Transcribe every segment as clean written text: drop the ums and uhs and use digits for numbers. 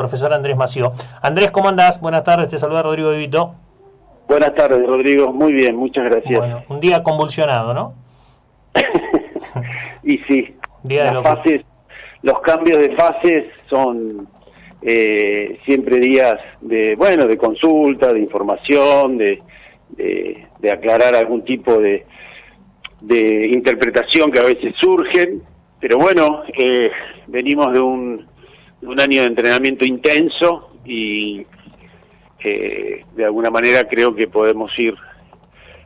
Profesor Andrés Mació. Andrés, ¿cómo andás? Buenas tardes, te saluda Rodrigo de Vito. Buenas tardes, Rodrigo. Muy bien, muchas gracias. Bueno, un día convulsionado, ¿no? Y sí, Día de las fases, los cambios de fases son siempre días de consulta, de información, de aclarar algún tipo de interpretación que a veces surgen. Pero bueno, venimos de un año de entrenamiento intenso y de alguna manera creo que podemos ir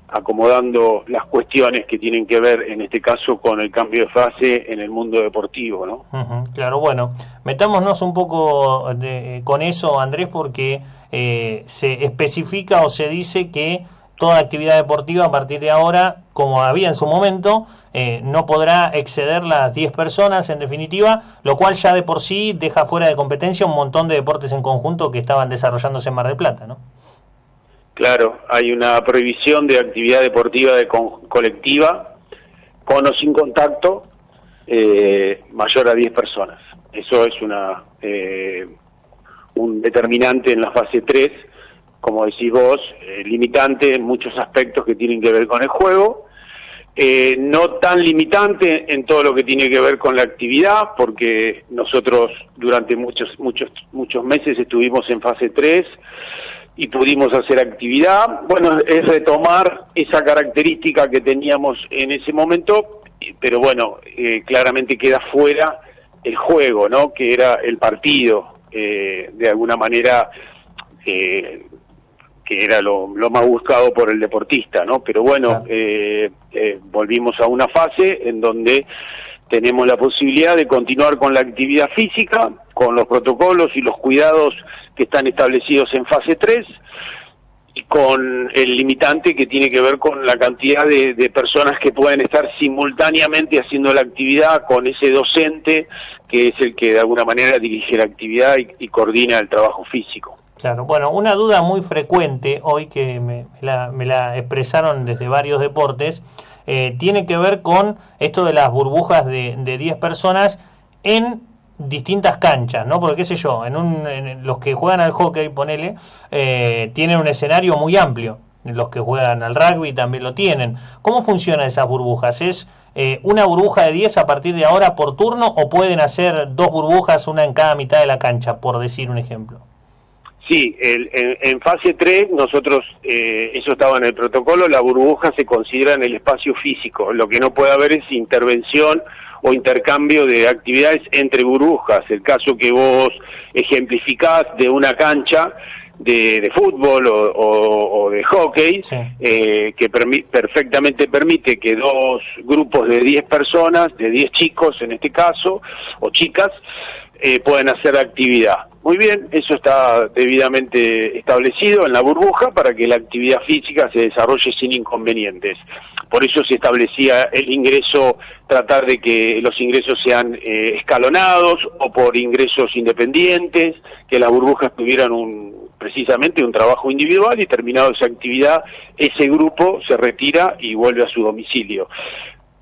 acomodando las cuestiones que tienen que ver, en este caso, con el cambio de fase en el mundo deportivo, ¿no? Claro, bueno, metámonos un poco con eso, Andrés, porque se especifica o se dice que toda actividad deportiva a partir de ahora, como había en su momento, no podrá exceder las 10 personas en definitiva, lo cual ya de por sí deja fuera de competencia un montón de deportes en conjunto que estaban desarrollándose en Mar del Plata, ¿no? Claro, hay una prohibición de actividad deportiva colectiva, con o sin contacto, mayor a 10 personas. Eso es un determinante en la fase 3, como decís vos, limitante en muchos aspectos que tienen que ver con el juego, no tan limitante en todo lo que tiene que ver con la actividad, porque nosotros durante muchos meses estuvimos en fase 3 y pudimos hacer actividad. Bueno, es retomar esa característica que teníamos en ese momento, pero bueno, claramente queda fuera el juego, ¿no? Que era el partido, de alguna manera, que era lo más buscado por el deportista, ¿no? Pero bueno, volvimos a una fase en donde tenemos la posibilidad de continuar con la actividad física, con los protocolos y los cuidados que están establecidos en fase 3, y con el limitante que tiene que ver con la cantidad de personas que pueden estar simultáneamente haciendo la actividad con ese docente, que es el que de alguna manera dirige la actividad y coordina el trabajo físico. Claro, bueno, una duda muy frecuente hoy que me la expresaron desde varios deportes, tiene que ver con esto de las burbujas de 10 personas en distintas canchas, ¿no? Porque qué sé yo, en los que juegan al hockey, ponele, tienen un escenario muy amplio. Los que juegan al rugby también lo tienen. ¿Cómo funcionan esas burbujas? ¿Es una burbuja de 10 a partir de ahora por turno o pueden hacer dos burbujas, una en cada mitad de la cancha, por decir un ejemplo? Sí, en fase 3 nosotros, eso estaba en el protocolo, la burbuja se considera en el espacio físico. Lo que no puede haber es intervención o intercambio de actividades entre burbujas. El caso que vos ejemplificás de una cancha de fútbol o de hockey, sí, que perfectamente permite que dos grupos de 10 personas, de 10 chicos en este caso, o chicas, pueden hacer actividad. Muy bien, eso está debidamente establecido en la burbuja para que la actividad física se desarrolle sin inconvenientes. Por eso se establecía el ingreso, tratar de que los ingresos sean escalonados o por ingresos independientes, que las burbujas tuvieran precisamente un trabajo individual y terminado esa actividad, ese grupo se retira y vuelve a su domicilio.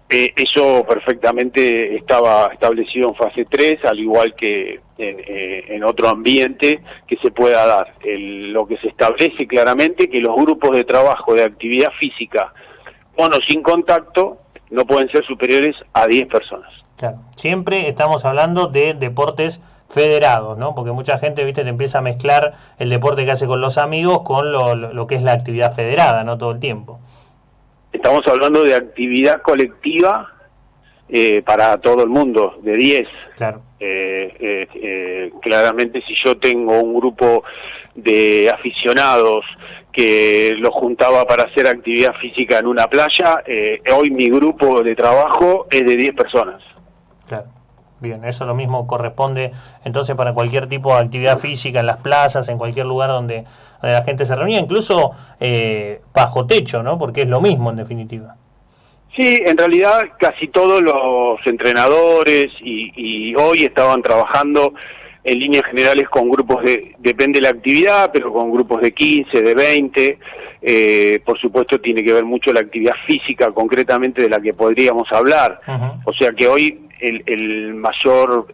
Eso perfectamente estaba establecido en fase 3, al igual que en otro ambiente que se pueda dar. Lo que se establece claramente que los grupos de trabajo de actividad física con o sin contacto no pueden ser superiores a 10 personas. Claro, siempre estamos hablando de deportes federados, ¿no? Porque mucha gente, viste, te empieza a mezclar el deporte que hace con los amigos con lo que es la actividad federada, ¿no? Todo el tiempo. Estamos hablando de actividad colectiva para todo el mundo, de 10. Claro. Claramente, si yo tengo un grupo de aficionados que los juntaba para hacer actividad física en una playa, hoy mi grupo de trabajo es de 10 personas. Claro. Bien, eso lo mismo corresponde entonces para cualquier tipo de actividad física en las plazas, en cualquier lugar donde la gente se reunía, incluso bajo techo, ¿no? Porque es lo mismo en definitiva. Sí, en realidad casi todos los entrenadores y hoy estaban trabajando en líneas generales con grupos depende de la actividad, pero con grupos de 15, de 20, por supuesto tiene que ver mucho la actividad física concretamente de la que podríamos hablar. O sea que hoy el mayor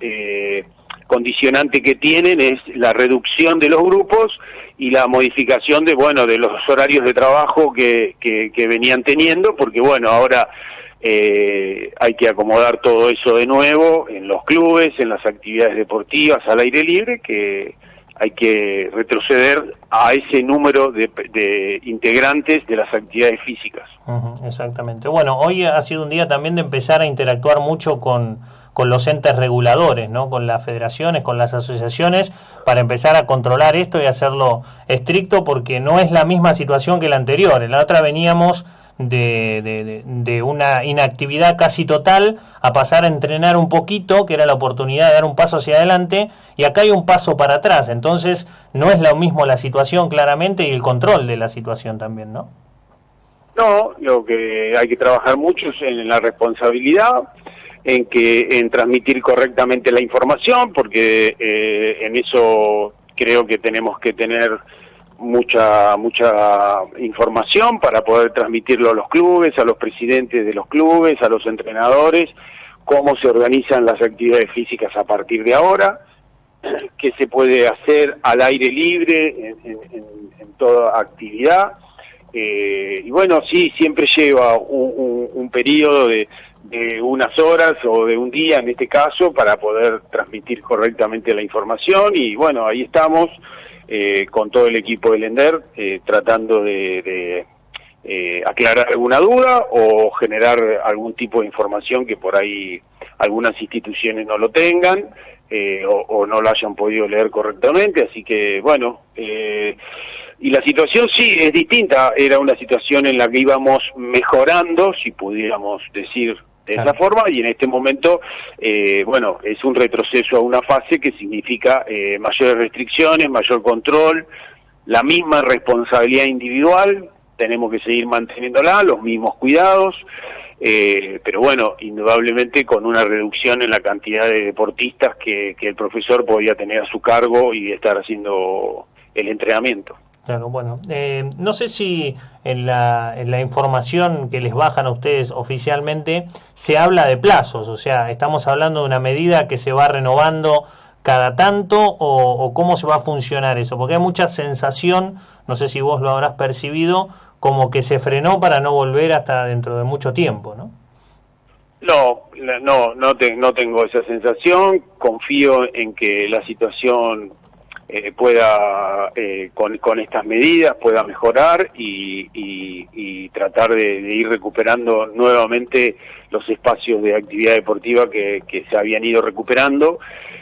condicionante que tienen es la reducción de los grupos y la modificación de, bueno, de los horarios de trabajo que venían teniendo, porque bueno, ahora hay que acomodar todo eso de nuevo en los clubes, en las actividades deportivas al aire libre, que hay que retroceder a ese número de integrantes de las actividades físicas. Exactamente. Bueno, hoy ha sido un día también de empezar a interactuar mucho con los entes reguladores, ¿no? Con las federaciones, con las asociaciones, para empezar a controlar esto y hacerlo estricto, porque no es la misma situación que la anterior. En la otra veníamos de una inactividad casi total a pasar a entrenar un poquito, que era la oportunidad de dar un paso hacia adelante, y acá hay un paso para atrás. Entonces no es lo mismo la situación claramente y el control de la situación también, ¿no? No, lo que hay que trabajar mucho es en la responsabilidad, en transmitir correctamente la información, porque en eso creo que tenemos que tener mucha información para poder transmitirlo a los clubes, a los presidentes de los clubes, a los entrenadores, cómo se organizan las actividades físicas a partir de ahora, qué se puede hacer al aire libre en toda actividad. Y bueno, sí, siempre lleva un periodo de unas horas o de un día en este caso para poder transmitir correctamente la información, y bueno, ahí estamos con todo el equipo del ENDER tratando de aclarar alguna duda o generar algún tipo de información que por ahí algunas instituciones no lo tengan o no lo hayan podido leer correctamente, así que bueno, y la situación sí es distinta, era una situación en la que íbamos mejorando, si pudiéramos decir de esa forma, y en este momento, bueno, es un retroceso a una fase que significa mayores restricciones, mayor control, la misma responsabilidad individual, tenemos que seguir manteniéndola, los mismos cuidados, pero bueno, indudablemente con una reducción en la cantidad de deportistas que el profesor podía tener a su cargo y estar haciendo el entrenamiento. Claro, bueno, no sé si en la información que les bajan a ustedes oficialmente se habla de plazos, o sea, estamos hablando de una medida que se va renovando cada tanto o cómo se va a funcionar eso, porque hay mucha sensación, no sé si vos lo habrás percibido, como que se frenó para no volver hasta dentro de mucho tiempo, ¿no? No tengo esa sensación, confío en que la situación pueda, con estas medidas, pueda mejorar y tratar de ir recuperando nuevamente los espacios de actividad deportiva que se habían ido recuperando,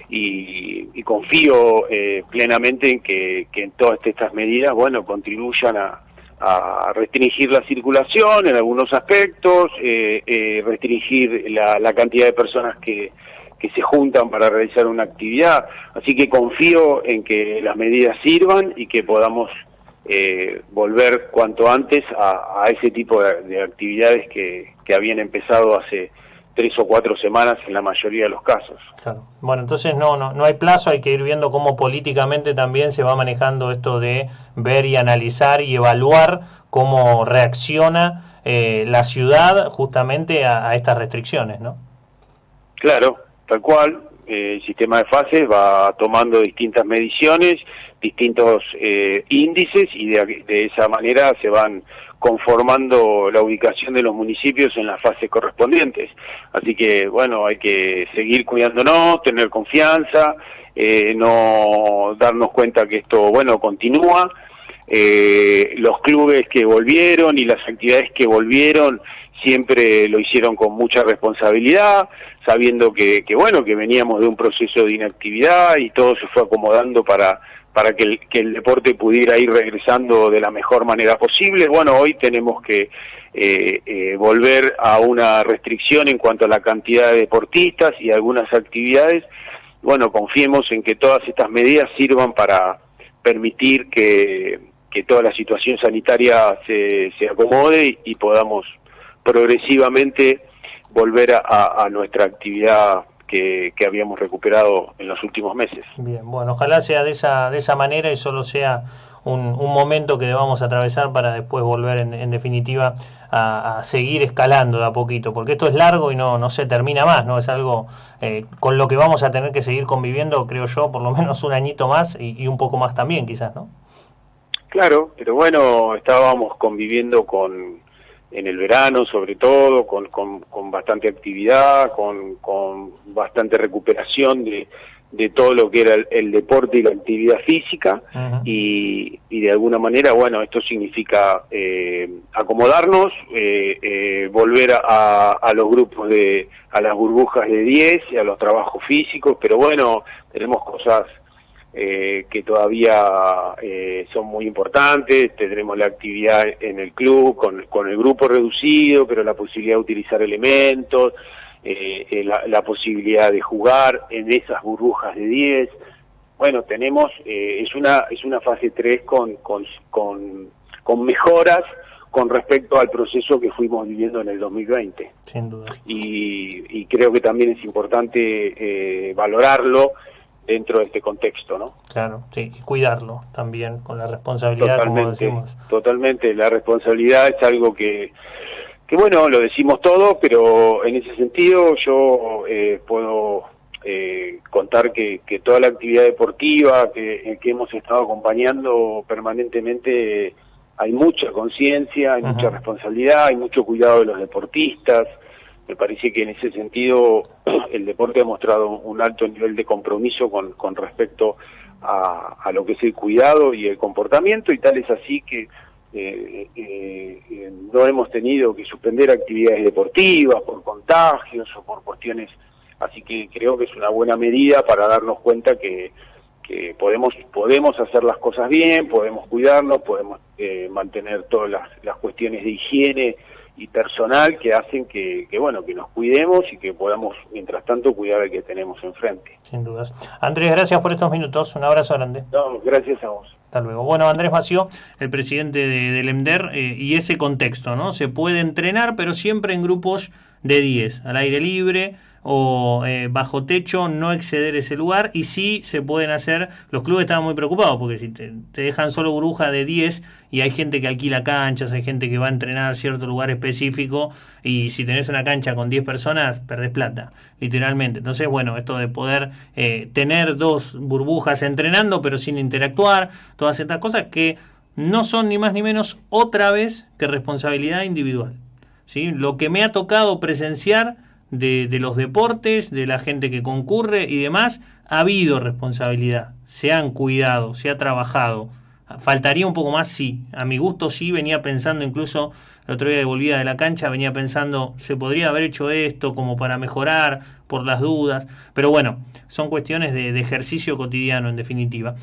y confío plenamente en que en todas estas medidas, bueno, contribuyan a restringir la circulación en algunos aspectos, restringir la cantidad de personas que se juntan para realizar una actividad, así que confío en que las medidas sirvan y que podamos volver cuanto antes a ese tipo de actividades que habían empezado hace 3 o 4 semanas en la mayoría de los casos. Claro. Bueno, entonces no hay plazo, hay que ir viendo cómo políticamente también se va manejando esto de ver y analizar y evaluar cómo reacciona la ciudad justamente a estas restricciones, ¿no? Claro, tal cual. El sistema de fases va tomando distintas mediciones, distintos índices, y de esa manera se van conformando la ubicación de los municipios en las fases correspondientes. Así que, bueno, hay que seguir cuidándonos, tener confianza, no darnos cuenta que esto, bueno, continúa. Los clubes que volvieron y las actividades que volvieron siempre lo hicieron con mucha responsabilidad, sabiendo que veníamos de un proceso de inactividad y todo se fue acomodando para que el deporte pudiera ir regresando de la mejor manera posible. Bueno, hoy tenemos que volver a una restricción en cuanto a la cantidad de deportistas y algunas actividades. Bueno, confiemos en que todas estas medidas sirvan para permitir que toda la situación sanitaria se acomode y podamos progresivamente volver a nuestra actividad que habíamos recuperado en los últimos meses. Bien, bueno, ojalá sea de esa manera y solo sea un momento que debamos atravesar para después volver en definitiva a seguir escalando de a poquito, porque esto es largo y no se termina más, ¿no? Es algo con lo que vamos a tener que seguir conviviendo, creo yo, por lo menos un añito más y un poco más también, quizás, ¿no? Claro, pero bueno, estábamos conviviendo en el verano sobre todo, con bastante actividad, con bastante recuperación de todo lo que era el deporte y la actividad física. Uh-huh. y de alguna manera, bueno, esto significa acomodarnos, volver a los grupos a las burbujas de 10 y a los trabajos físicos, pero bueno, tenemos cosas que todavía son muy importantes. Tendremos la actividad en el club con el grupo reducido, pero la posibilidad de utilizar elementos, la posibilidad de jugar en esas burbujas de 10. Bueno, tenemos, es una fase 3 con mejoras con respecto al proceso que fuimos viviendo en el 2020. Sin duda. Y creo que también es importante valorarlo dentro de este contexto, ¿no? Claro, sí, y cuidarlo también con la responsabilidad, totalmente, como decimos. Totalmente, la responsabilidad es algo que bueno, lo decimos todo, pero en ese sentido yo puedo contar que toda la actividad deportiva que hemos estado acompañando permanentemente, hay mucha conciencia, hay mucha responsabilidad, hay mucho cuidado de los deportistas. Me parece que en ese sentido el deporte ha mostrado un alto nivel de compromiso con respecto a lo que es el cuidado y el comportamiento, y tal es así que no hemos tenido que suspender actividades deportivas por contagios o por cuestiones, así que creo que es una buena medida para darnos cuenta que podemos hacer las cosas bien, podemos cuidarnos, podemos mantener todas las cuestiones de higiene y personal que hacen que nos cuidemos y que podamos, mientras tanto, cuidar al que tenemos enfrente. Sin dudas. Andrés, gracias por estos minutos. Un abrazo grande. No, gracias a vos. Hasta luego. Bueno, Andrés Mació, el presidente del EMDER, y ese contexto, ¿no? Se puede entrenar, pero siempre en grupos de 10, al aire libre o bajo techo, no exceder ese lugar, y sí se pueden hacer. Los clubes estaban muy preocupados porque si te dejan solo burbuja de 10 y hay gente que alquila canchas, hay gente que va a entrenar a cierto lugar específico, y si tenés una cancha con 10 personas perdés plata, literalmente. Entonces, bueno, esto de poder tener 2 burbujas entrenando pero sin interactuar, todas estas cosas que no son ni más ni menos otra vez que responsabilidad individual, ¿sí? Lo que me ha tocado presenciar de los deportes, de la gente que concurre y demás, ha habido responsabilidad, se han cuidado, se ha trabajado. Faltaría un poco más, sí, a mi gusto sí. Venía pensando, incluso el otro día que volvía de la cancha, venía pensando, se podría haber hecho esto como para mejorar, por las dudas, pero bueno, son cuestiones de ejercicio cotidiano en definitiva.